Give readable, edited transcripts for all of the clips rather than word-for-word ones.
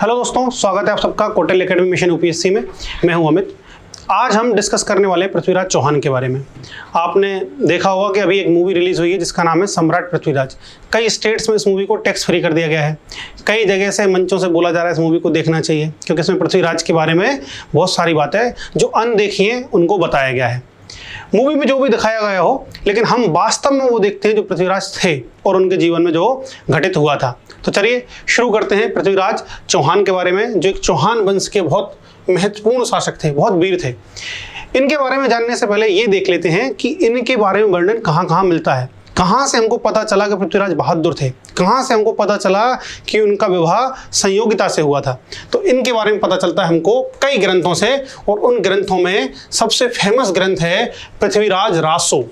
Hello दोस्तों, स्वागत है आप सबका कोटल एकेडमी मिशन यूपीएससी में। मैं हूं अमित। आज हम डिस्कस करने वाले हैं पृथ्वीराज चौहान के बारे में। आपने देखा होगा कि अभी एक मूवी रिलीज हुई है जिसका नाम है सम्राट पृथ्वीराज। कई स्टेट्स में इस मूवी को टैक्स फ्री कर दिया गया है। कई जगह से मंचों से बोला जा रहा है इस मूवी को देखना चाहिए, क्योंकि इसमें पृथ्वीराज के बारे में बहुत सारी बातें जो अनदेखी हैं उनको बताया गया है। मूवी में जो भी दिखाया गया हो, लेकिन हम वास्तव में वो देखते हैं जो पृथ्वीराज थे और उनके जीवन में जो घटित हुआ था। तो चलिए शुरू करते हैं पृथ्वीराज चौहान के बारे में, जो एक चौहान वंश के बहुत महत्वपूर्ण शासक थे, बहुत वीर थे। इनके बारे में जानने से पहले ये देख लेते हैं कि इनके बारे में वर्णन कहाँ कहाँ मिलता है। कहाँ से हमको पता चला कि पृथ्वीराज बहादुर थे, कहाँ से हमको पता चला कि उनका विवाह संयोगिता से हुआ था। तो इनके बारे में पता चलता है हमको कई ग्रंथों से, और उन ग्रंथों में सबसे फेमस ग्रंथ है पृथ्वीराज रासो।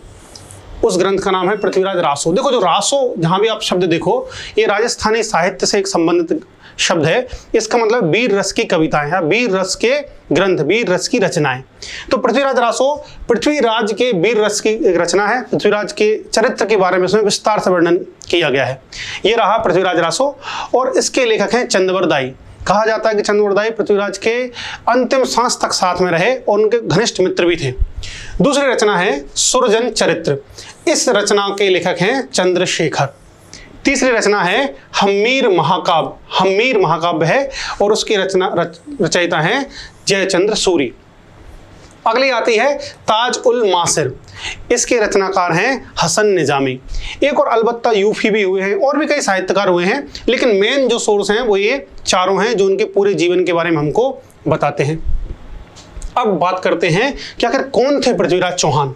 उस ग्रंथ का नाम है पृथ्वीराज रासो। देखो, जो रासो जहाँ भी आप शब्द देखो, ये राजस्थानी साहित्य से एक संबंधित शब्द है। इसका मतलब वीर रस की कविताएं या वीर रस के ग्रंथ, वीर रस की रचनाएं। तो पृथ्वीराज रासो पृथ्वीराज के वीर रस की एक रचना है। पृथ्वीराज के चरित्र के बारे में इसमें विस्तार से वर्णन किया गया है। ये रहा पृथ्वीराज रासो, और इसके लेखक हैं चंद्रवरदायी। कहा जाता है कि चंद्रवरदायी पृथ्वीराज के अंतिम सांस तक साथ में रहे और उनके घनिष्ठ मित्र भी थे। दूसरी रचना है सुरजन चरित्र। इस रचना के लेखक हैं चंद्रशेखर। तीसरी रचना है हम्मीर महाकाव्य। हम्मीर महाकाव्य है और उसकी रचयिता हैं जयचंद्र सूरी। अगली आती है ताज उल मासिर। इसके रचनाकार हैं हसन निजामी। एक और अलबत्ता यूफी भी हुए हैं, और भी कई साहित्यकार हुए हैं, लेकिन मेन जो सोर्स हैं वो ये चारों हैं जो उनके पूरे जीवन के बारे में हमको बताते हैं। अब बात करते हैं कि आखिर कौन थे पृथ्वीराज चौहान।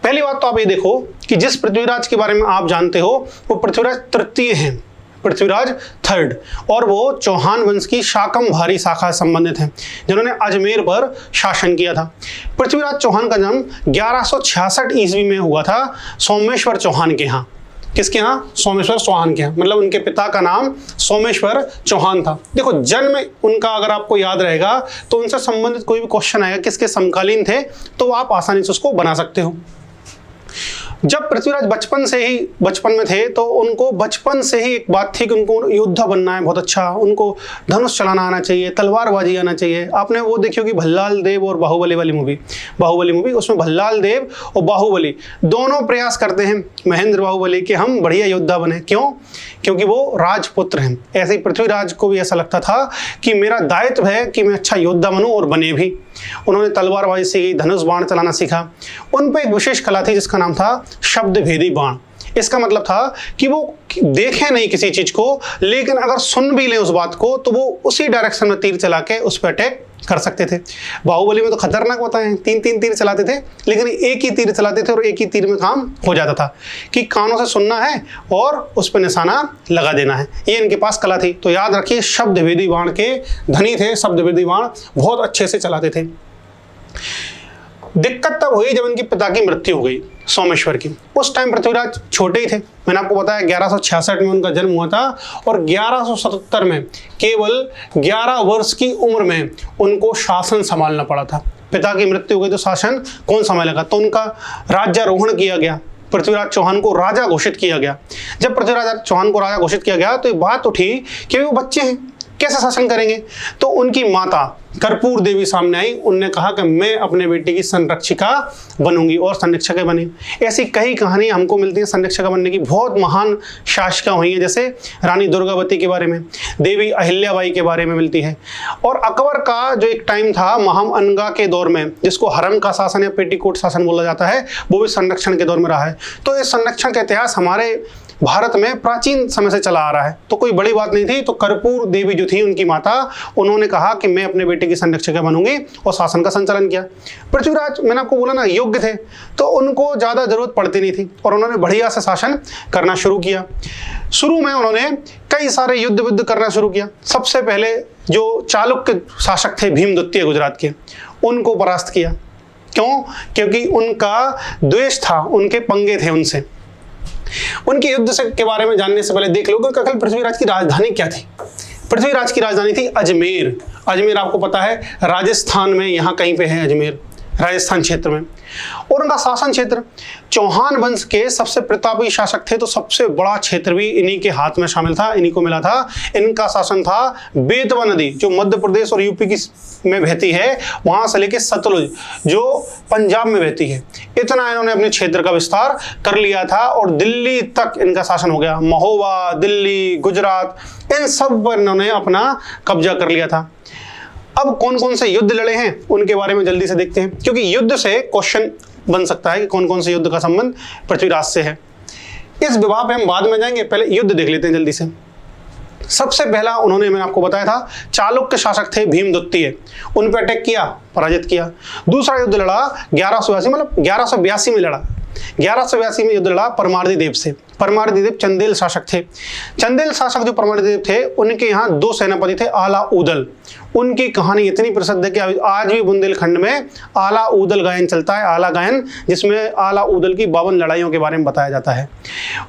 पहली बात तो आप ये देखो कि जिस पृथ्वीराज के बारे में आप जानते हो वो पृथ्वीराज तृतीय हैं, पृथ्वीराज थर्ड, और वो चौहान वंश की शाकंभरी शाखा से संबंधित हैं, जिन्होंने अजमेर पर शासन किया था। पृथ्वीराज चौहान का जन्म 1166 ईस्वी में हुआ था सोमेश्वर चौहान के यहाँ। किसके यहाँ? सोमेश्वर चौहान के यहाँ। मतलब उनके पिता का नाम सोमेश्वर चौहान था। देखो, जन्म उनका अगर आपको याद रहेगा तो उनसे संबंधित कोई भी क्वेश्चन आएगा किसके समकालीन थे, तो आप आसानी से उसको बना सकते हो। जब पृथ्वीराज बचपन में थे तो उनको बचपन से ही एक बात थी कि उनको योद्धा बनना है बहुत अच्छा, उनको धनुष चलाना आना चाहिए, तलवारबाजी आना चाहिए। आपने वो देखी होगी भल्लाल देव और बाहुबली वाली मूवी, उसमें भल्लाल देव और बाहुबली दोनों प्रयास करते हैं महेंद्र बाहुबली के हम बढ़िया योद्धा बने। क्यों? क्योंकि वो राजपुत्र हैं। ऐसे ही पृथ्वीराज को भी ऐसा लगता था कि मेरा दायित्व है कि मैं अच्छा योद्धा बनूं, और बने भी। उन्होंने तलवारबाजी सीखी, धनुष बाण चलाना सीखा। उन पर एक विशेष कला थी जिसका नाम था शब्द भेदी बाण। इसका मतलब था कि वो देखें नहीं किसी चीज को, लेकिन अगर सुन भी लें उस बात को तो वो उसी डायरेक्शन में तीर चला के उस पर अटैक कर सकते थे। बाहुबली में तो खतरनाक बताए, 3-3 तीर चलाते थे, लेकिन एक ही तीर चलाते थे और एक ही तीर में काम हो जाता था कि कानों से सुनना है और उस पर निशाना लगा देना है। ये इनके पास कला थी। तो याद रखिए, शब्द भेदी बाण के धनी थे। शब्द भेदी बाण बहुत अच्छे से चलाते थे। दिक्कत तब हुई जब इनके पिता की मृत्यु हो गई, सोमेश्वर की। उस टाइम पृथ्वीराज छोटे ही थे। मैंने आपको बताया 1166 में उनका जन्म हुआ था, और 1177 में केवल 11 वर्ष की उम्र में उनको शासन संभालना पड़ा था। पिता की मृत्यु हो गई तो शासन कौन संभालेगा? तो उनका राज्यारोहण किया गया। पृथ्वीराज चौहान को राजा घोषित किया गया। जब पृथ्वीराज चौहान को राजा घोषित किया गया तो एक बात उठी कि वो बच्चे हैं, कैसे शासन करेंगे? तो उनकी माता कर्पूर देवी सामने आई। उनने कहा कि मैं अपने बेटे की संरक्षिका बनूंगी, और संरक्षिका बनी। ऐसी कई कहानी हमको मिलती हैं संरक्षिका बनने की। बहुत महान शासिका हुई हैं, जैसे रानी दुर्गावती के बारे में, देवी अहिल्याबाई के बारे में मिलती है। और अकबर का जो एक टाइम था महम अनगा के दौर में, जिसको हरम का शासन या पेटीकोट शासन बोला जाता है, वो भी संरक्षण के दौर में रहा है। तो इस संरक्षण का इतिहास हमारे भारत में प्राचीन समय से चला आ रहा है, तो कोई बड़ी बात नहीं थी। तो कर्पूर देवी जो थी उनकी माता, उन्होंने कहा कि मैं अपने बेटे की संरक्षिका बनूंगी, और शासन का संचालन किया। पृथ्वीराज, मैंने आपको बोला ना, योग्य थे, तो उनको ज़्यादा जरूरत पड़ती नहीं थी, और उन्होंने बढ़िया से शासन करना शुरू किया। शुरू में उन्होंने कई सारे युद्ध करना शुरू किया। सबसे पहले जो चालुक्य शासक थे भीम द्वितीय गुजरात के, उनको परास्त किया। क्यों? क्योंकि उनका द्वेष था, उनके पंगे थे उनसे। उनके युद्ध से के बारे में जानने से पहले देख लो कि आखिर पृथ्वीराज की राजधानी क्या थी। पृथ्वीराज की राजधानी थी अजमेर। अजमेर आपको पता है राजस्थान में, यहाँ कहीं पे है अजमेर। राजस्थान क्षेत्र में। और उनका शासन क्षेत्र, चौहान वंश के सबसे प्रतापी शासक थे, तो सबसे बड़ा क्षेत्र भी इन्हीं के हाथ में शामिल था, इन्हीं को मिला था। इनका शासन था बेतवा नदी जो मध्य प्रदेश और यूपी की में बहती है, वहां से लेके सतलुज जो पंजाब में बहती है, इतना इन्होंने अपने क्षेत्र का विस्तार कर लिया था। और दिल्ली तक इनका शासन हो गया, महोबा, दिल्ली, गुजरात, इन सब पर इन्होंने अपना कब्जा कर लिया था। अब कौन कौन से युद्ध लड़े हैं उनके बारे में जल्दी से देखते हैं, क्योंकि युद्ध से क्वेश्चन बन सकता है कि कौन कौन से युद्ध का संबंध पृथ्वीराज से है। इस विवाह पे हम बाद में जाएंगे, पहले युद्ध देख लेते हैं जल्दी से। सबसे पहला उन्होंने, मैंने आपको बताया था, चालुक्य शासक थे भीमद्वितीय, उन पर अटैक किया, पराजित किया। दूसरा युद्ध लड़ा 1182 मतलब 1182 में लड़ा, 1182 में युद्ध लड़ा परमार्दी देव से। परमार्दी देव चंदेल शासक थे। चंदेल शासक जो परमार्दी देव थे, उनके यहाँ 2 सेनापति थे, आला ऊदल। उनकी कहानी इतनी प्रसिद्ध है कि आज भी बुंदेलखंड में आला ऊदल गायन चलता है, आला गायन, जिसमें आला ऊदल की 52 लड़ाइयों के बारे में बताया जाता है।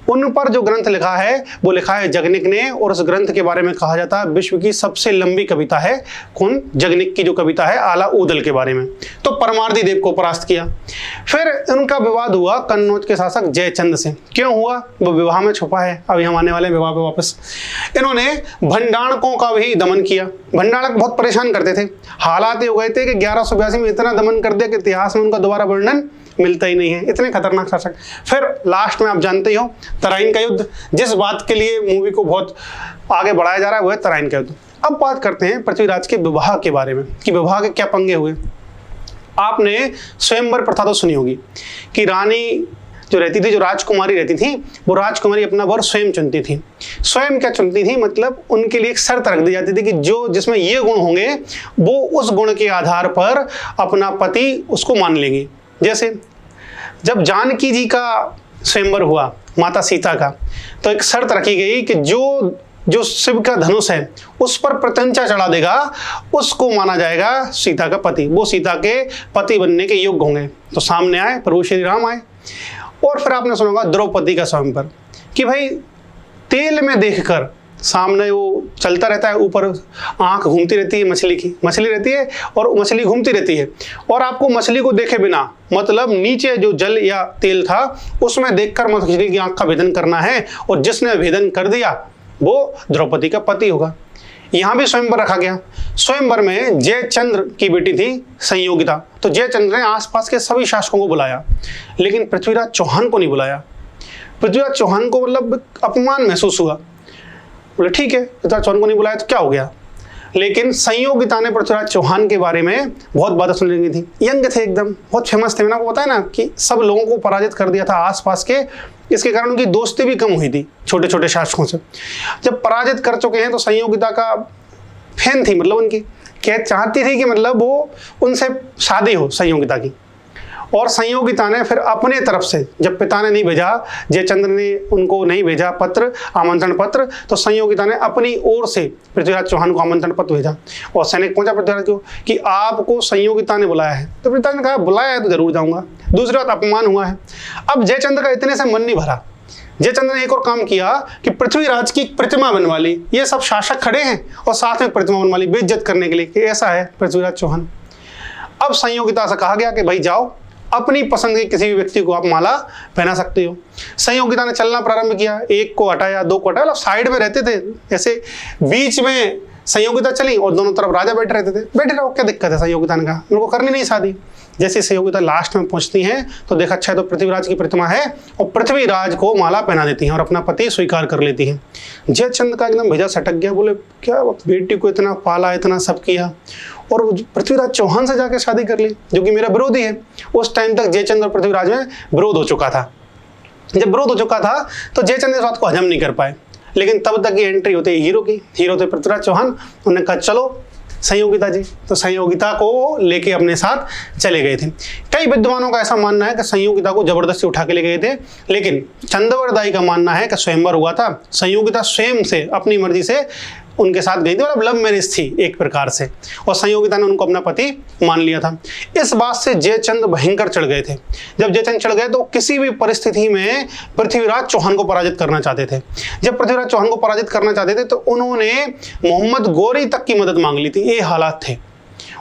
उन पर जो ग्रंथ लिखा है वो लिखा है जगनिक ने, और उस ग्रंथ के बारे में कहा जाता है विश्व की सबसे लंबी कविता है। कौन? जगनिक की जो कविता है आला ऊदल के बारे में। तो परमार्दी देव को परास्त किया। फिर उनका विवाद हुआ कन्नौज के शासक जयचंद से। क्यों हुआ वो विवाह में छुपा है, अभी हम आने वाले विवाह पे वापस। इन्होंने भंडाणकों का भी दमन किया। भंडाणक बहुत परेशान करते थे, हालात ये हो गए थे कि 1182 में इतना दमन कर दिया कि इतिहास में उनका दोबारा वर्णन मिलता ही नहीं है, इतने खतरनाक शासक। फिर लास्ट में आप जानते ही हो तराइन का युद्ध, जिस बात के लिए मूवी को बहुत आगे बढ़ाया जा रहा है वो है तराइन का युद्ध। अब बात करते हैं पृथ्वीराज के विवाह के बारे में कि विवाह के क्या पंगे हुए। आपने स्वयंवर प्रथा तो सुनी होगी कि रानी जो रहती थी, जो राजकुमारी रहती थी, वो राजकुमारी अपना वर स्वयं चुनती थी। स्वयं क्या चुनती थी, मतलब उनके लिए एक शर्त रख दी जाती थी कि जो जिसमें ये गुण होंगे वो उस गुण के आधार पर अपना पति उसको मान लेंगी। जैसे जब जानकी जी का स्वयंवर हुआ माता सीता का, तो एक शर्त रखी गई कि जो शिव का धनुष है उस पर प्रत्यंचा चढ़ा देगा उसको माना जाएगा सीता का पति, वो सीता के पति बनने के योग्य होंगे। तो सामने आए प्रभु श्री राम आए। और फिर आपने सुना होगा द्रौपदी का स्वयंवर कि भाई तेल में देखकर सामने वो चलता रहता है, ऊपर आंख घूमती रहती है, मछली रहती है और मछली घूमती रहती है, और आपको मछली को देखे बिना, मतलब नीचे जो जल या तेल था उसमें देखकर मछली की आंख का भेदन करना है, और जिसने भेदन कर दिया वो द्रौपदी का पति होगा। यहाँ भी स्वयंवर रखा गया। स्वयंवर में जयचंद्र की बेटी थी संयोगिता, तो जयचंद्र ने आसपास के सभी शासकों को बुलाया, लेकिन पृथ्वीराज चौहान को नहीं बुलाया। पृथ्वीराज चौहान को मतलब अपमान महसूस हुआ। बोले ठीक है, पृथ्वीराज चौहान को नहीं बुलाया तो क्या हो गया। लेकिन संयोगिता ने पृथ्वीराज चौहान के बारे में बहुत बातें सुन ली थी। यंग थे, एकदम बहुत फेमस थे। मैंने आपको बताया ना कि सब लोगों को पराजित कर दिया था आसपास के, इसके कारण उनकी दोस्ती भी कम हुई थी छोटे छोटे शासकों से। जब पराजित कर चुके हैं तो संयोगिता का फैन थी, मतलब उनकी क्या चाहती थी कि मतलब वो उनसे शादी हो संयोगिता की। और संयोगिता ने फिर अपने तरफ से, जब पिता ने नहीं भेजा, जयचंद्र ने उनको नहीं भेजा पत्र, आमंत्रण पत्र, तो संयोगिता ने अपनी ओर से पृथ्वीराज चौहान को आमंत्रण पत्र भेजा। और सैनिक पहुंचा पृथ्वीराज को कि आपको संयोगिता ने बुलाया है। तो पृथ्वीराज ने कहा बुलाया है तो जरूर जाऊंगा। दूसरी बात, अपमान हुआ है। अब जयचंद्र का इतने से मन नहीं भरा। जयचंद्र ने एक और काम किया कि पृथ्वीराज की प्रतिमा बनवा ली। ये सब शासक खड़े हैं और साथ में प्रतिमा बनवा ली बेइज्जत करने के लिए कि ऐसा है पृथ्वीराज चौहान। अब संयोगिता से कहा गया कि भाई जाओ, अपनी पसंद के किसी भी व्यक्ति को आप माला पहना सकते हो। संयोगिता ने चलना प्रारंभ किया, एक को हटाया, दो को हटाया, मतलब साइड में रहते थे, ऐसे बीच में संयोगिता चली और दोनों तरफ राजा बैठे रहते थे। बैठे रहो, क्या दिक्कत है। संयोगिता ने कहा मेरे को करनी नहीं शादी। जैसे संयोगिता लास्ट में पहुंचती हैं तो देखा अच्छा है तो पृथ्वीराज की प्रतिमा है, और पृथ्वीराज को माला पहना देती हैं और अपना पति स्वीकार कर लेती हैं। जयचंद का एकदम भेजा सटक गया, बोले क्या बेटी को इतना पाला, इतना सब किया, और पृथ्वीराज चौहान से जाकर शादी कर ली जो कि मेरा विरोधी है। उस टाइम तक जयचंद और पृथ्वीराज में विरोध हो चुका था। जब विरोध हो चुका था तो जयचंद इस बात को हजम नहीं कर पाए, लेकिन तब तक ये एंट्री होती है हीरो की। हीरो थे पृथ्वीराज चौहान। उन्होंने कहा चलो संयोगिता जी, तो संयोगिता को लेके अपने साथ चले गए थे। कई विद्वानों का ऐसा मानना है कि संयोगिता को जबरदस्ती उठा के ले गए थे, लेकिन चंद्रवरदाई का मानना है कि स्वयंवर हुआ था, संयोगिता स्वयं से अपनी मर्जी से उनके साथ गई थी, मतलब लव मैरिज थी एक प्रकार से, और संयोगिता ने उनको अपना पति मान लिया था। इस बात से जयचंद भयंकर चढ़ गए थे। जब जयचंद चढ़ गए तो किसी भी परिस्थिति में पृथ्वीराज चौहान को पराजित करना चाहते थे। जब पृथ्वीराज चौहान को पराजित करना चाहते थे तो उन्होंने मोहम्मद गौरी तक की मदद मांग ली थी। ये हालात थे।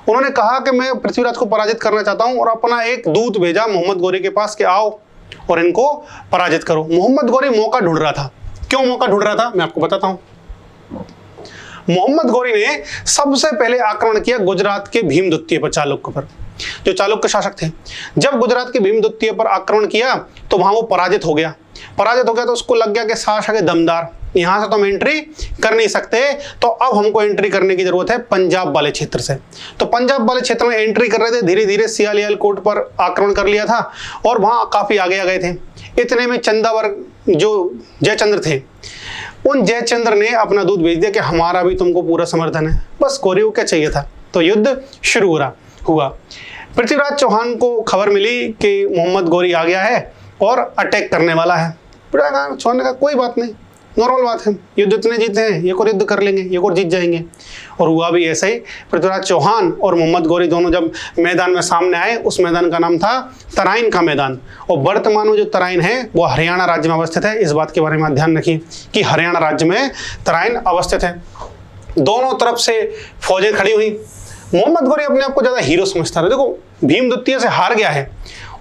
उन्होंने कहा कि मैं पृथ्वीराज को पराजित करना चाहता हूं और अपना एक दूत भेजा मोहम्मद गौरी के पास कि आओ और इनको पराजित करो। मोहम्मद गौरी मौका ढूंढ रहा था। क्यों मौका ढूंढ रहा था, मैं आपको बताता हूं। मोहम्मद गौरी ने सबसे पहले आक्रमण किया गुजरात के भीमद्वितीय पर, चालुक्य पर, जो चालुक्य शासक थे। जब गुजरात के भीमद्वितीय पर आक्रमण किया तो वहां वो पराजित हो गया तो उसको लग गया कि शासक है दमदार, यहां से तो हम एंट्री कर नहीं सकते, तो अब हमको एंट्री करने की जरूरत है पंजाब वाले क्षेत्र से। तो पंजाब वाले क्षेत्र में एंट्री कर रहे थे, धीरे धीरे सियाल कोट पर आक्रमण कर लिया था और वहां काफी आगे आ गए थे। इतने में चंदावर जो जयचंद्र थे, उन जयचंद्र ने अपना दूत भेज दिया कि हमारा भी तुमको पूरा समर्थन है। बस गौरी को क्या चाहिए था, तो युद्ध शुरू हुआ। पृथ्वीराज चौहान को खबर मिली कि मोहम्मद गौरी आ गया है और अटैक करने वाला है। पृथ्वीराज चौहान ने कहा कोई बात नहीं, नॉर्मल बात है, युद्ध इतने जीते हैं, एक और युद्ध कर लेंगे, एक और जीत जाएंगे। और हुआ भी ऐसा ही। पृथ्वीराज चौहान और मोहम्मद गौरी दोनों जब मैदान में सामने आए, उस मैदान का नाम था तराइन का मैदान। और वर्तमान में जो तराइन है वो हरियाणा राज्य में अवस्थित है। इस बात के बारे में ध्यान रखिए कि हरियाणा राज्य में तराइन अवस्थित है। दोनों तरफ से फौजें खड़ी हुई। मोहम्मद गौरी अपने आप को ज्यादा हीरो समझता था। देखो, भीमद्वितीय से हार गया है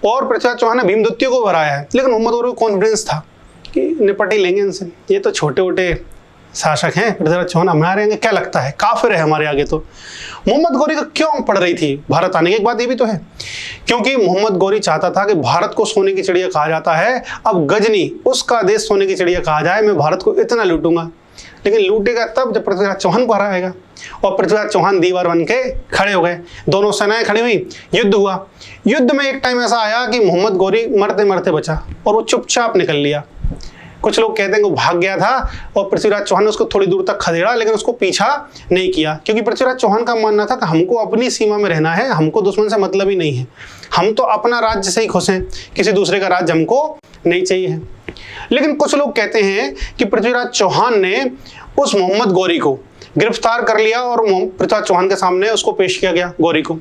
और पृथ्वीराज चौहान ने भीमद्वितीय को हराया है, लेकिन मोहम्मद गौरी को कॉन्फिडेंस था कि निपट ही लेंगे इनसे, ये तो छोटे छोटे शासक हैं, पृथ्वीराज चौहान हमारे आगे क्या लगता है, काफिर है हमारे आगे। तो मोहम्मद गौरी को क्यों पड़ रही थी भारत आने की, एक बात ये भी तो है, क्योंकि मोहम्मद गौरी चाहता था कि भारत को सोने की चिड़िया कहा जाता है, अब गजनी उसका देश सोने की चिड़िया कहा जाए, मैं भारत को इतना लूटूंगा। लेकिन लूटेगा तब जब पृथ्वीराज चौहान को हराएगा। और पृथ्वीराज चौहान दीवार बन के खड़े हो गए, दोनों सेनाएं खड़ी हुई, युद्ध हुआ। युद्ध में एक टाइम ऐसा आया कि मोहम्मद गौरी मरते मरते बचा और वो चुपचाप निकल लिया। कुछ लोग कहते हैं कि वो भाग गया था और पृथ्वीराज चौहान ने उसको थोड़ी दूर तक खदेड़ा, लेकिन उसको पीछा नहीं किया, क्योंकि पृथ्वीराज चौहान का मानना था कि हमको अपनी सीमा में रहना है, हमको दुश्मन से मतलब ही नहीं है, हम तो अपना राज्य से ही खुश हैं, किसी दूसरे का राज्य हमको नहीं चाहिए है। लेकिन कुछ लोग कहते हैं कि पृथ्वीराज चौहान ने उस मोहम्मद गौरी को गिरफ्तार कर लिया और पृथ्वीराज चौहान के सामने उसको पेश किया गया गौरी को।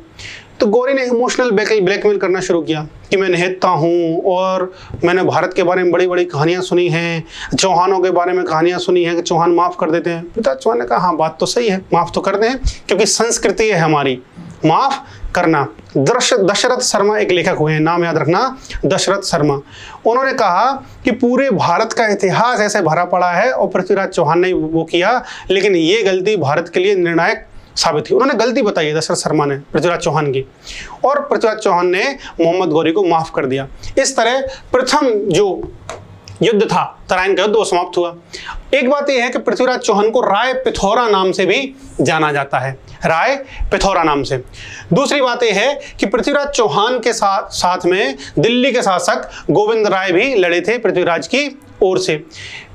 तो गौरी ने इमोशनल ब्लैकमेल करना शुरू किया कि मैं निहत्था हूँ और मैंने भारत के बारे में बड़ी बड़ी कहानियां सुनी हैं, चौहानों के बारे में कहानियां सुनी हैं कि चौहान माफ़ कर देते हैं। पृथ्वीराज चौहान ने कहा हाँ बात तो सही है, माफ़ तो कर दें, क्योंकि संस्कृति है हमारी माफ़ करना। दशरथ शर्मा एक लेखक हुए हैं, नाम याद रखना, दशरथ शर्मा। उन्होंने कहा कि पूरे भारत का इतिहास ऐसे भरा पड़ा है और पृथ्वीराज चौहान ने वो किया, लेकिन ये गलती भारत के लिए निर्णायक साबित हुई। उन्होंने गलती बताई है दशरथ शर्मा ने पृथ्वीराज चौहान की, और पृथ्वीराज चौहान ने मोहम्मद गौरी को माफ कर दिया। इस तरह प्रथम जो युद्ध था तराइन का युद्ध वो समाप्त हुआ। एक बात यह है कि पृथ्वीराज चौहान को राय पिथौरा नाम से भी जाना जाता है, राय पिथौरा नाम से। दूसरी बात यह है कि पृथ्वीराज चौहान के साथ में दिल्ली के शासक गोविंद राय भी लड़े थे पृथ्वीराज की ओर से।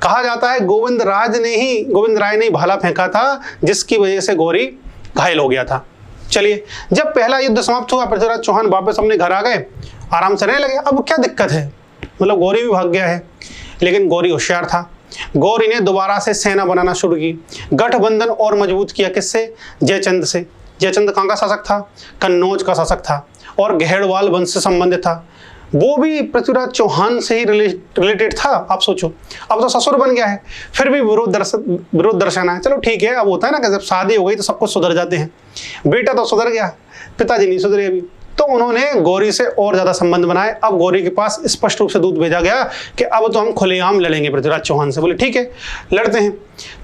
कहा जाता है गोविंद राय ने भाला फेंका था, जिसकी वजह से गौरी घायल हो गया था। चलिए, जब पहला युद्ध समाप्त हुआ, पृथ्वीराज चौहान वापस अपने घर आ गए, आराम से रहने लगे। अब क्या दिक्कत है, मतलब गौरी भी भाग गया है, लेकिन गौरी होशियार था। गौरी ने दोबारा से सेना बनाना शुरू की, गठबंधन और मजबूत किया। किससे? जयचंद से। जयचंद कहाँ का शासक था? कन्नौज का शासक था और घेड़वाल वंश से संबंधित था। वो भी पृथ्वीराज चौहान से ही रिलेटेड था। आप सोचो, अब तो ससुर बन गया है, फिर भी विरोध दर्शाना है। चलो ठीक है, अब होता है ना कि जब शादी हो गई तो सब कुछ सुधर जाते हैं। बेटा तो सुधर गया, पिताजी नहीं सुधरे अभी, तो उन्होंने गौरी से और ज्यादा संबंध बनाए। अब गौरी के पास स्पष्ट रूप से दूत भेजा गया कि अब तो हम खुलेआम लड़ेंगे पृथ्वीराज चौहान से। बोले ठीक है, लड़ते हैं।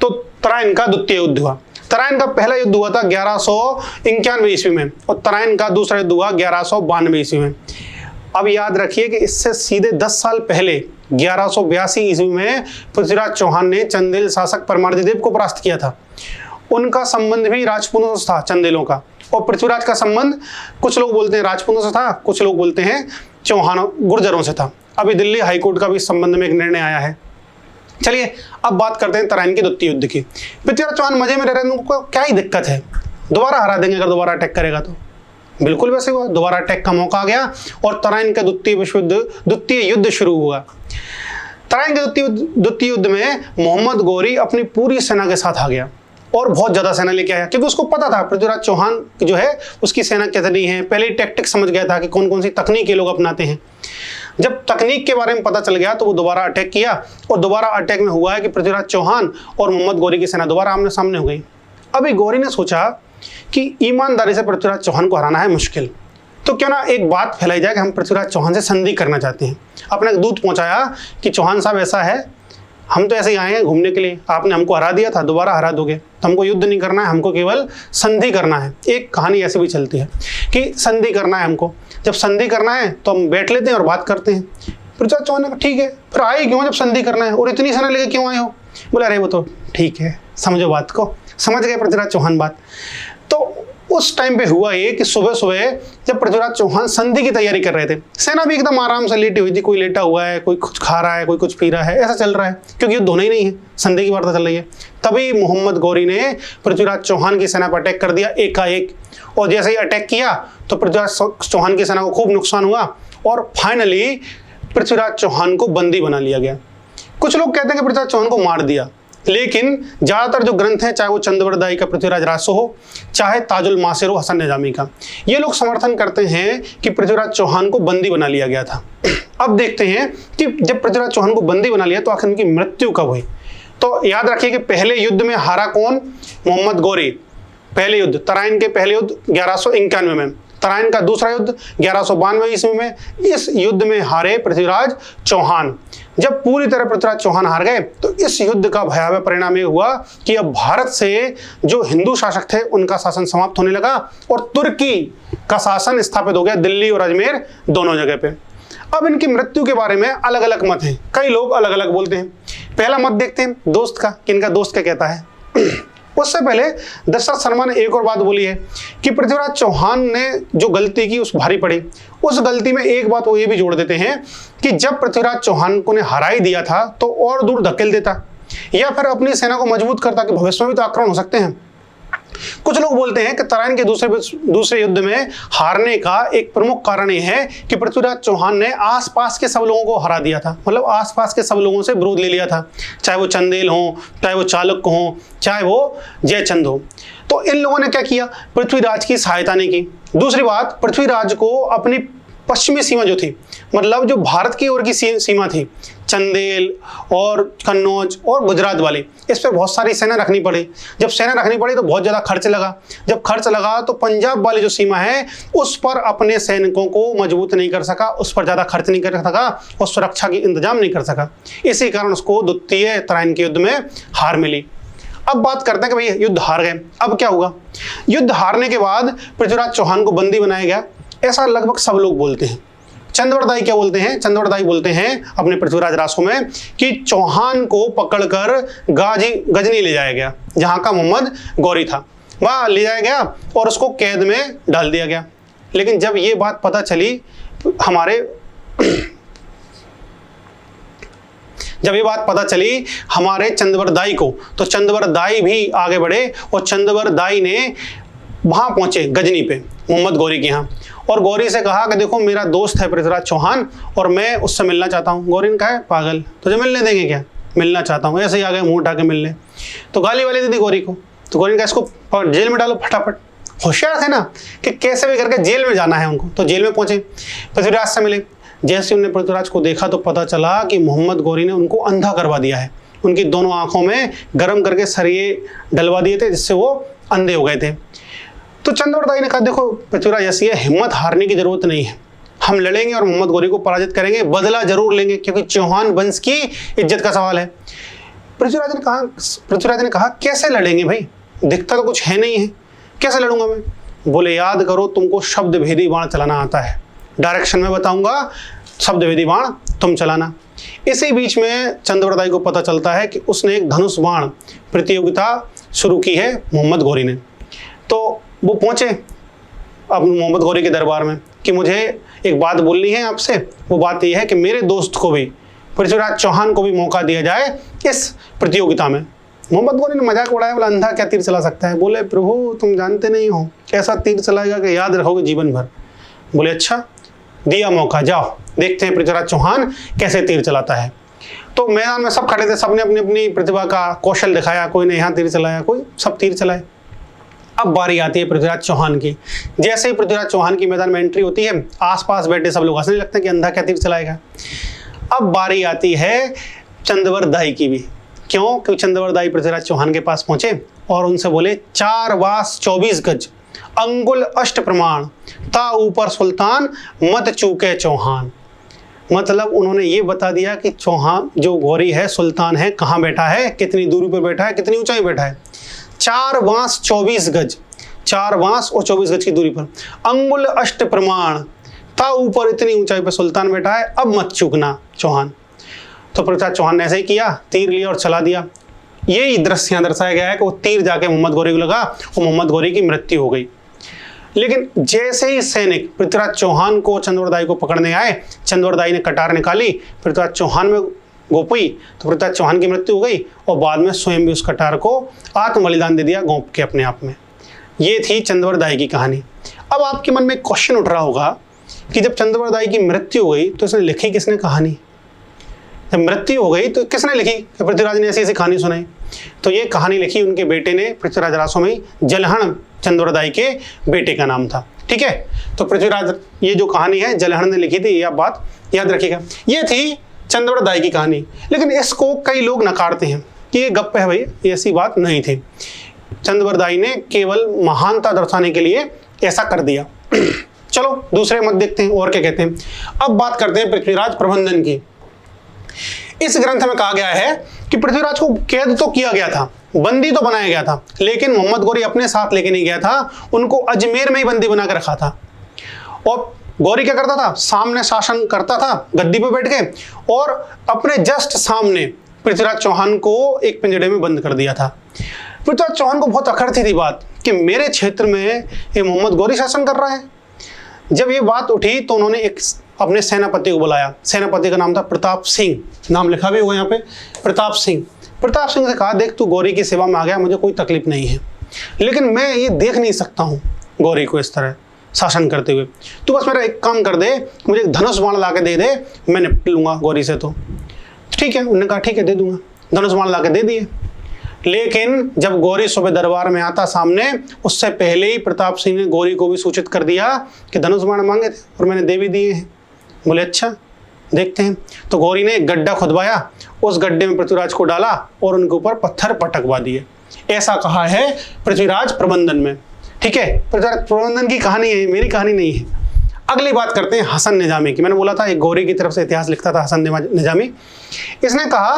तो तराइन का द्वितीय युद्ध हुआ। तराइन का पहला युद्ध हुआ था 1191 ईस्वी में और तराइन का दूसरा युद्ध हुआ 1192 ईस्वी में। अब याद रखिए कि इससे सीधे 10 साल पहले 1182 ईस्वी में पृथ्वीराज चौहान ने चंदेल शासक परमार्दिदेव को परास्त किया था। उनका संबंध भी राजपूतों से था, चंदेलों का। और पृथ्वीराज का संबंध कुछ लोग बोलते हैं राजपूतों से था, कुछ लोग बोलते हैं चौहानों गुर्जरों से था। अभी दिल्ली हाईकोर्ट का भी इस संबंध में एक निर्णय आया है। चलिए, अब बात करते हैं तराइन के द्वितीय युद्ध की। पृथ्वीराज चौहान मजे में रह रहे हैं, उनको क्या ही दिक्कत है, दोबारा हरा देंगे अगर दोबारा अटैक करेगा तो। बिल्कुल वैसे हुआ, दोबारा अटैक का मौका आ गया और तराइन का द्वितीय युद्ध शुरू हुआ। तराइन के द्वितीय युद्ध में मोहम्मद गौरी अपनी पूरी सेना के साथ आ गया और बहुत ज्यादा सेना लेके आया, क्योंकि उसको पता था पृथ्वीराज चौहान जो है उसकी सेना कितनी है। पहले ही टैक्टिक समझ गया था कि कौन कौन सी तकनीक ये लोग अपनाते हैं। जब तकनीक के बारे में पता चल गया तो वो दोबारा अटैक किया और दोबारा अटैक में हुआ है कि पृथ्वीराज चौहान और मोहम्मद गौरी की सेना दोबारा आमने सामने हो गई। अभी गौरी ने सोचा कि ईमानदारी से पृथ्वीराज चौहान को हराना है मुश्किल। तो क्यों ना एक बात फैलाई जाए कि हम पृथ्वीराज चौहान से संधि करना चाहते हैं। अपने एक दूत पहुंचाया कि चौहान साहब ऐसा है, हम तो ऐसे ही आए हैं घूमने के लिए, आपने हमको हरा दिया था, दोबारा हरा दोगे तो हमको युद्ध नहीं करना है, हमको केवल संधि करना है। एक कहानी ऐसी भी चलती है कि संधि करना है हमको, जब संधि करना है तो हम बैठ लेते हैं और बात करते हैं। पृथ्वीराज चौहान ने कहा ठीक है, फिर आए क्यों जब संधि करना है, और इतनी सेना लेके क्यों आए हो? बोला अरे वो तो ठीक है, समझो बात को। समझ गए पृथ्वीराज चौहान बात। तो उस टाइम पे हुआ ये कि सुबह सुबह जब पृथ्वीराज चौहान संधि की तैयारी कर रहे थे, सेना भी एकदम आराम से लेटी हुई थी, कोई लेटा हुआ है, कोई कुछ खा रहा है, कोई कुछ पी रहा है, ऐसा चल रहा है क्योंकि युद्ध होना ही नहीं है, संधि की वार्ता चल रही है। तभी मोहम्मद गौरी ने पृथ्वीराज चौहान की सेना पर अटैक कर दिया एकाएक, और जैसे ही अटैक किया तो पृथ्वीराज चौहान की सेना को खूब नुकसान हुआ और फाइनली पृथ्वीराज चौहान को बंदी बना लिया गया। कुछ लोग कहते हैं कि पृथ्वीराज चौहान को मार दिया, लेकिन ज्यादातर जो ग्रंथ हैं, चाहे वो चंद्रवरदाई का पृथ्वीराज रासो हो, चाहे ताजुल मासिर हो हसन निजामी का, ये लोग समर्थन करते हैं कि पृथ्वीराज चौहान को बंदी बना लिया गया था। अब देखते हैं कि जब पृथ्वीराज चौहान को बंदी बना लिया तो आखिर उनकी मृत्यु कब हुई। तो याद रखिए कि पहले युद्ध में हारा कौन? मोहम्मद गौरी। पहले युद्ध तराइन के पहले युद्ध 1191 में, तराइन का दूसरा युद्ध 1192 ईस्वी में। इस युद्ध में हारे पृथ्वीराज चौहान। जब पूरी तरह पृथ्वीराज चौहान हार गए तो इस युद्ध का भयावह परिणाम ये हुआ कि अब भारत से जो हिंदू शासक थे उनका शासन समाप्त होने लगा और तुर्की का शासन स्थापित हो गया दिल्ली और अजमेर दोनों जगह पे। अब इनकी मृत्यु के बारे में अलग अलग मत हैं, कई लोग अलग अलग बोलते हैं। पहला मत देखते हैं दोस्त का, कि इनका दोस्त क्या कहता है। उससे पहले दशरथ शर्मा ने एक और बात बोली है कि पृथ्वीराज चौहान ने जो गलती की उस भारी पड़ी। उस गलती में एक बात वो ये भी जोड़ देते हैं कि जब पृथ्वीराज चौहान को ने हरा ही दिया था तो और दूर धकेल देता या फिर अपनी सेना को मजबूत करता कि भविष्य में भी तो आक्रमण हो सकते हैं। कुछ लोग बोलते हैं कि तराइन के दूसरे युद्ध में हारने का एक प्रमुख कारण यह है कि पृथ्वीराज चौहान ने आसपास के सब लोगों को हरा दिया था, मतलब आसपास के सब लोगों से विरोध ले लिया था, चाहे वो चंदेल हो, चाहे वो चालुक्य हो, चाहे वो जयचंद हो। तो इन लोगों ने क्या किया? पृथ्वीराज की सहायता नहीं की। दूसरी बात, पृथ्वीराज को अपनी पश्चिमी सीमा जो थी, मतलब जो भारत की ओर की सीमा थी, चंदेल और कन्नौज और गुजरात वाली, इस पर बहुत सारी सेना रखनी पड़ी। जब सेना रखनी पड़ी तो बहुत ज़्यादा खर्च लगा। जब खर्च लगा तो पंजाब वाली जो सीमा है उस पर अपने सैनिकों को मजबूत नहीं कर सका, उस पर ज़्यादा खर्च नहीं कर सका और सुरक्षा की इंतजाम नहीं कर सका। इसी कारण उसको द्वितीय तराइन के युद्ध में हार मिली। अब बात करते हैं कि भाई युद्ध हार गए, अब क्या हुआ? युद्ध हारने के बाद पृथ्वीराज चौहान को बंदी बनाया गया, ऐसा लगभग सब लोग बोलते हैं। चंद्रवरदाई क्या बोलते हैं? चंद्रवरदाई बोलते हैं अपने पृथ्वीराज रासो में कि चौहान को पकड़कर गजनी ले जाया गया, जहां का मोहम्मद गौरी था, वहां ले जाया गया और उसको कैद में डाल दिया गया। लेकिन जब ये बात पता चली हमारे चंद्रवरदाई को, तो चंद्रवरदाई भी आगे बढ़े और चंद्रवरदाई ने वहां पहुंचे गजनी पे मोहम्मद गौरी के यहाँ और गौरी से कहा कि देखो मेरा दोस्त है पृथ्वीराज चौहान और मैं उससे मिलना चाहता हूँ। गौरी ने कहा पागल, तुझे मिलने देंगे क्या? मिलना चाहता हूँ, ऐसे ही आ गए मुंह उठा के मिलने। तो गाली वाली दी थी गौरी को, तो गौरी ने कहा इसको जेल में डालो फटाफट। होशियार थे ना कि कैसे भी करके जेल में जाना है उनको। तो जेल में पहुंचे, पृथ्वीराज से मिले। जैसे उन्होंने पृथ्वीराज को देखा तो पता चला कि मोहम्मद गौरी ने उनको अंधा करवा दिया है, उनकी दोनों आंखों में गर्म करके सरिये डलवा दिए थे जिससे वो अंधे हो गए थे। तो चंद्रवरदाई ने कहा देखो पृथ्वीराज ऐसी है, हिम्मत हारने की जरूरत नहीं है, हम लड़ेंगे और मोहम्मद गौरी को पराजित करेंगे, बदला जरूर लेंगे क्योंकि चौहान वंश की इज्जत का सवाल है। पृथ्वीराज ने कहा कैसे लड़ेंगे भाई, दिखता तो कुछ है नहीं है, कैसे लड़ूंगा मैं? बोले याद करो तुमको शब्द भेदी बाण चलाना आता है, डायरेक्शन में बताऊंगा, शब्द भेदी बाण तुम चलाना। इसी बीच में चंद्रवरदाई को पता चलता है कि उसने एक धनुष बाण प्रतियोगिता शुरू की है मोहम्मद गौरी ने। तो वो पहुंचे अब मोहम्मद गौरी के दरबार में कि मुझे एक बात बोलनी है आपसे। वो बात यह है कि मेरे दोस्त को भी, पृथ्वीराज चौहान को भी मौका दिया जाए इस प्रतियोगिता में। मोहम्मद गौरी ने मजाक उड़ाया, बोला अंधा क्या तीर चला सकता है? बोले प्रभु तुम जानते नहीं हो, ऐसा तीर चलाएगा कि याद रखोगे जीवन भर। बोले अच्छा, दिया मौका, जाओ देखते हैं पृथ्वीराज चौहान कैसे तीर चलाता है। तो मैदान में सब खड़े थे, सबने अपनी अपनी प्रतिभा का कौशल दिखाया, कोई ने यहाँ तीर चलाया, कोई सब तीर चलाए। अब बारी आती है पृथ्वीराज चौहान की। जैसे ही पृथ्वीराज चौहान की मैदान में एंट्री होती है, आसपास बैठे सब लोग हंसने लगते हैं कि अंधा क्या तीर चलाएगा। अब बारी आती है चंद्रवरदाई की भी। क्यों? क्योंकि चंद्रवरदाई पृथ्वीराज चौहान के पास पहुंचे और उनसे बोले 4 वास 24 गज अंगुल अष्ट प्रमाण ता ऊपर सुल्तान मत चूके चौहान। मतलब उन्होंने ये बता दिया कि चौहान जो गौरी है, सुल्तान है, कहाँ बैठा है, कितनी दूरी पर बैठा है, कितनी ऊंचाई बैठा है। 4 वास 24 गज, 4 वास और 24 गज की दूरी पर, अंगुल अष्ट प्रमाण ता ऊपर इतनी ऊंचाई पर सुल्तान बैठा है, अब मत चूकना चौहान। तो पृथ्वीराज चौहान ने ऐसे ही किया, तीर लिया और चला दिया। यही दृश्य यहाँ दर्शाया गया है कि वो तीर जाके मोहम्मद गौरी को लगा और मोहम्मद गौरी की मृत्यु हो गई। लेकिन जैसे ही सैनिक पृथ्वीराज चौहान को चंद्रवरदाई को पकड़ने आए, चंद्रवरदाई ने कटार निकाली, पृथ्वीराज चौहान में गोपी, तो पृथ्वीराज चौहान की मृत्यु हो गई और बाद में स्वयं भी उस कटार को आत्म बलिदान दे दिया गोप के अपने आप में। ये थी चंद्रवरदाई की कहानी। अब आपके मन में एक क्वेश्चन उठ रहा होगा कि जब चंद्रवरदाई की मृत्यु हो गई तो इसने लिखी किसने कहानी? जब मृत्यु हो गई तो किसने लिखी कि पृथ्वीराज ने ऐसी ऐसी कहानी सुनाई? तो ये कहानी लिखी उनके बेटे ने, पृथ्वीराज रासोमई जलहण चंद्रवरदाई के बेटे का नाम था। ठीक है, तो पृथ्वीराज, ये जो कहानी है जलहण ने लिखी थी, ये आप बात याद रखिएगा। ये थी चंद्रवरदाई की कहानी। लेकिन इसको कई लोग नकारते हैं कि ये गप्प है भाई, ऐसी बात नहीं थी। चंद्रवरदाई ने केवल महानता दर्शाने के लिए ऐसा कर दिया। चलो दूसरे मत देखते हैं और क्या कहते हैं। अब बात करते हैं पृथ्वीराज प्रबंधन की। इस ग्रंथ में कहा गया है कि पृथ्वीराज को कैद तो किया गया था, बंदी तो बनाया गया था, लेकिन मोहम्मद गौरी अपने साथ लेके नहीं गया था, उनको अजमेर में ही बंदी बना कर रखा था। और गौरी क्या करता था? सामने शासन करता था गद्दी पे बैठ के, और अपने जस्ट सामने पृथ्वीराज चौहान को एक पिंजड़े में बंद कर दिया था। पृथ्वीराज चौहान को बहुत अखरती थी बात कि मेरे क्षेत्र में ये मोहम्मद गौरी शासन कर रहा है। जब ये बात उठी तो उन्होंने एक अपने सेनापति को बुलाया। सेनापति का नाम था प्रताप सिंह, नाम लिखा भी हुआ यहाँ पे, प्रताप सिंह। प्रताप सिंह से कहा, देख तू गौरी की सेवा में आ गया, मुझे कोई तकलीफ नहीं है, लेकिन मैं ये देख नहीं सकता हूँ गौरी को इस तरह शासन करते हुए। तू बस मेरा एक काम कर दे, मुझे एक धनुष बाण ला के दे दे, मैं निपट लूंगा गौरी से। तो ठीक है, उन्होंने कहा ठीक है दे दूंगा। धनुष बाण ला के दे दिए। लेकिन जब गौरी सुबह दरबार में आता सामने, उससे पहले ही प्रताप सिंह ने गौरी को भी सूचित कर दिया कि धनुष बाण मांगे थे और मैंने दे भी दिए हैं। बोले अच्छा देखते हैं। तो गौरी ने एक गड्ढा खुदवाया, उस गड्ढे में पृथ्वीराज को डाला और उनके ऊपर पत्थर पटकवा दिए। ऐसा कहा है पृथ्वीराज प्रबंधन में। ठीक है, पृथ्वीराज प्रबंधन की कहानी है, मेरी कहानी नहीं है। अगली बात करते हैं हसन निजामी की। मैंने बोला था एक गौरी की तरफ से इतिहास लिखता था हसन निजामी। इसने कहा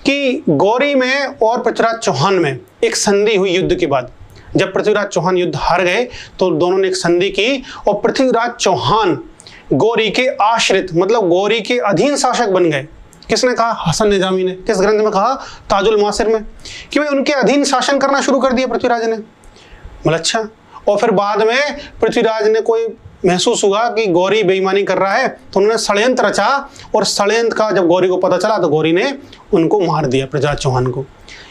कि गौरी में और पृथ्वीराज चौहान में एक संधि हुई युद्ध के बाद। जब पृथ्वीराज चौहान युद्ध हार गए तो दोनों ने एक संधि की और पृथ्वीराज चौहान गौरी के आश्रित, मतलब गौरी के अधीन शासक बन गए। किसने कहा? हसन निजामी ने। किस ग्रंथ में कहा? ताजुल मासिर में, कि भाई उनके अधीन शासन करना शुरू कर दिया पृथ्वीराज ने। बोला अच्छा। और फिर बाद में पृथ्वीराज ने कोई महसूस हुआ कि गौरी बेईमानी कर रहा है, तो उन्होंने षड्यंत्र रचा, और षड्यंत्र का जब गौरी को पता चला तो गौरी ने उनको मार दिया, पृथ्वीराज चौहान को।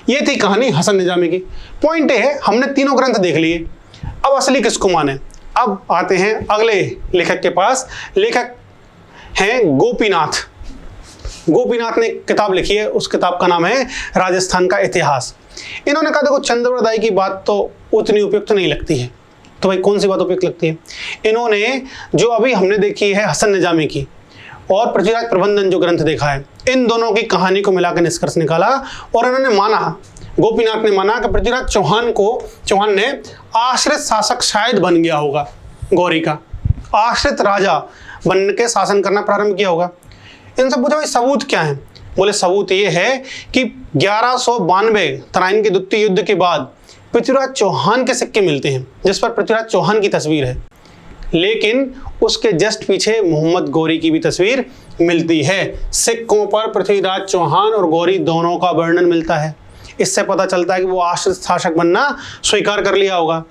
ये थी कहानी हसन निजामी की। पॉइंट है, हमने तीनों ग्रंथ देख लिए, अब असली किसको माने। अब आते हैं अगले लेखक के पास। लेखक हैं गोपीनाथ। गोपीनाथ ने किताब लिखी है, उस किताब का नाम है राजस्थान का इतिहास। इन्होंने कहा देखो चंद्रवरदाई की बात तो उतनी उपयुक्त नहीं लगती है। तो भाई कौन सी बात उपयुक्त लगती है? इन्होंने जो अभी हमने देखी है हसन निजामी की और पृथ्वीराज प्रबंधन जो ग्रंथ देखा है, इन दोनों की कहानी को मिलाकर निष्कर्ष निकाला और इन्होंने माना, गोपीनाथ ने माना कि पृथ्वीराज चौहान ने आश्रित शासक शायद बन गया होगा, गौरी का आश्रित राजा बन के शासन करना प्रारंभ किया होगा। इनसे पूछा भाई सबूत क्या है? बोले सबूत ये है कि 1192 तराइन के द्वितीय युद्ध के बाद पृथ्वीराज चौहान के सिक्के मिलते हैं जिस पर पृथ्वीराज चौहान की तस्वीर है, लेकिन उसके जस्ट पीछे मोहम्मद गौरी की भी तस्वीर मिलती है। सिक्कों पर पृथ्वीराज चौहान और गौरी दोनों का वर्णन मिलता है। इससे पता चलता है कि वो आश्रित शासक बनना स्वीकार कर लिया होगा।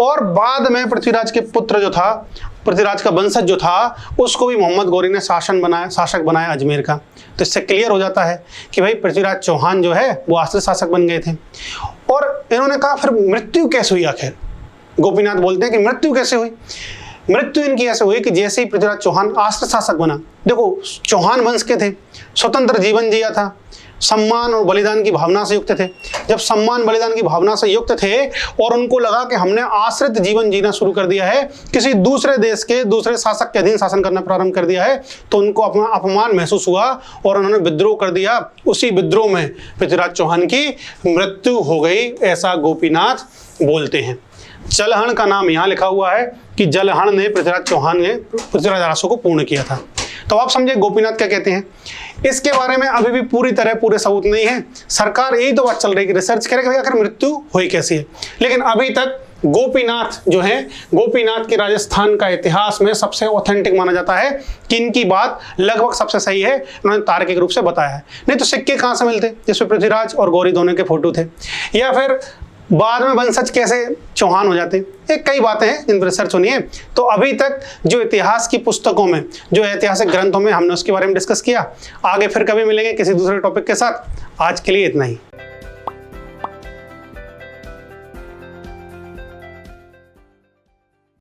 और बाद में पृथ्वीराज के पुत्र जो था, पृथ्वीराज का वंशज जो था, उसको भी मोहम्मद गौरी ने शासक बनाया अजमेर का। तो इससे क्लियर हो जाता है कि भाई पृथ्वीराज चौहान जो है वो आश्रित शासक बन गए थे। और इन्होंने कहा फिर मृत्यु कैसे हुई आखिर? गोपीनाथ बोलते हैं कि मृत्यु कैसे हुई? मृत्यु इनकी ऐसे हुई कि जैसे ही पृथ्वीराज चौहान आश्रित शासक बना, देखो चौहान वंश के थे, स्वतंत्र जीवन जिया था, सम्मान और बलिदान की भावना से युक्त थे। जब सम्मान बलिदान की भावना से युक्त थे और उनको लगा कि हमने आश्रित जीवन जीना शुरू कर दिया है, किसी दूसरे देश के दूसरे शासक के अधीन शासन करना प्रारंभ कर दिया है, तो उनको अपना अपमान महसूस हुआ और उन्होंने विद्रोह कर दिया। उसी विद्रोह में पृथ्वीराज चौहान की मृत्यु हो गई, ऐसा गोपीनाथ बोलते हैं। जलहण का नाम यहाँ लिखा हुआ है कि जलहण ने पृथ्वीराज चौहान ने पृथ्वीराज रासो को पूर्ण किया था। तो आप समझे गोपीनाथ क्या कहते हैं। इसके बारे में अभी भी पूरी तरह पूरे सबूत नहीं है। सरकार यही तो बात चल रही है कि रिसर्च करेगा कि आखिर मृत्यु हुई कैसी है, लेकिन अभी तक गोपीनाथ जो है, गोपीनाथ के राजस्थान का इतिहास में सबसे ऑथेंटिक माना जाता है कि इनकी बात लगभग सबसे सही है, उन्होंने तार्किक रूप से बताया है। नहीं तो सिक्के कहाँ से मिलते जिसमें पृथ्वीराज और गौरी दोनों के फोटो थे, या फिर बाद में वंशज कैसे चौहान हो जाते, ये कई बातें हैं जिन पर रिसर्च होनी है। तो अभी तक जो इतिहास की पुस्तकों में, जो ऐतिहासिक ग्रंथों में हमने उसके बारे में डिस्कस किया। आगे फिर कभी मिलेंगे किसी दूसरे टॉपिक के साथ। आज के लिए इतना ही।